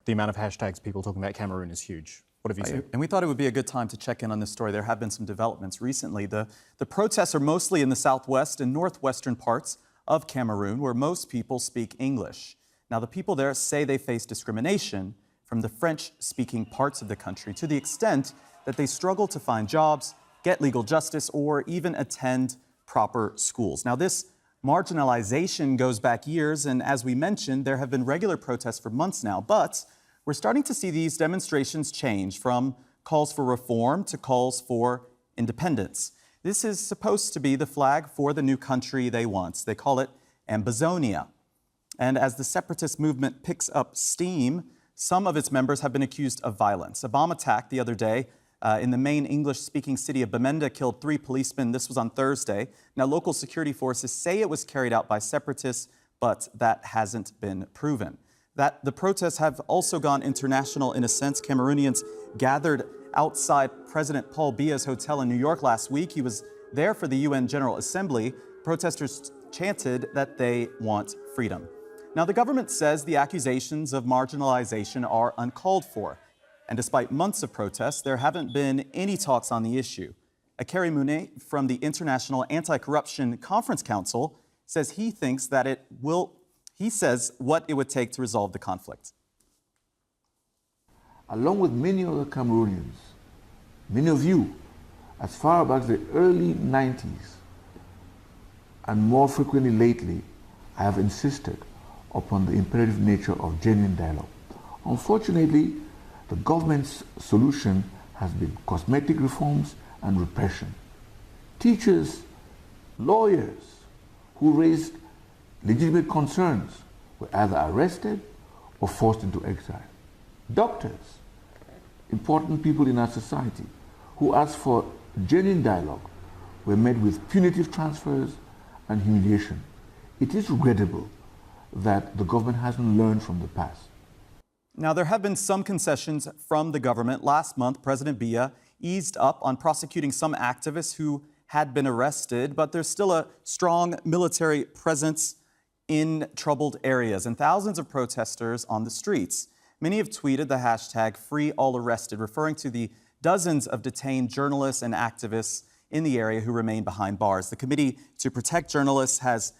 the amount of hashtags people talking about Cameroon is huge. What have you seen? And we thought it would be a good time to check in on this story. There have been some developments recently. The protests are mostly in the southwest and northwestern parts of Cameroon, where most people speak English. Now, the people there say they face discrimination from the French-speaking parts of the country to the extent that they struggle to find jobs, get legal justice, or even attend proper schools. Now, this marginalization goes back years, and as we mentioned, there have been regular protests for months now, but we're starting to see these demonstrations change from calls for reform to calls for independence. This is supposed to be the flag for the new country they want. They call it Ambazonia. And as the separatist movement picks up steam, some of its members have been accused of violence. A bomb attack the other day in the main English-speaking city of Bamenda killed 3 policemen. This was on Thursday. Now, local security forces say it was carried out by separatists, but that hasn't been proven. The protests have also gone international in a sense. Cameroonians gathered outside President Paul Biya's hotel in New York last week. He was there for the UN General Assembly. Protesters chanted that they want freedom. Now, the government says the accusations of marginalization are uncalled for. And despite months of protests, there haven't been any talks on the issue. Akeri Mune from the International Anti-Corruption Conference Council says he thinks that he says what it would take to resolve the conflict. Along with many other Cameroonians, many of you, as far back as the early 90s, and more frequently lately, I have insisted upon the imperative nature of genuine dialogue. Unfortunately, the government's solution has been cosmetic reforms and repression. Teachers, lawyers who raised legitimate concerns were either arrested or forced into exile. Doctors, important people in our society who asked for genuine dialogue, were met with punitive transfers and humiliation. It is regrettable that the government hasn't learned from the past. Now, there have been some concessions from the government. Last month, President Biya eased up on prosecuting some activists who had been arrested, but there's still a strong military presence in troubled areas and thousands of protesters on the streets. Many have tweeted the hashtag #FreeAllArrested, referring to the dozens of detained journalists and activists in the area who remain behind bars. The Committee to Protect Journalists has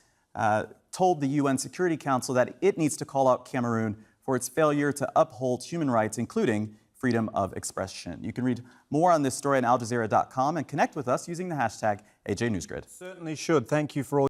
told the UN Security Council that it needs to call out Cameroon for its failure to uphold human rights, including freedom of expression. You can read more on this story on aljazeera.com and connect with us using the hashtag AJNewsGrid. Certainly should. Thank you for all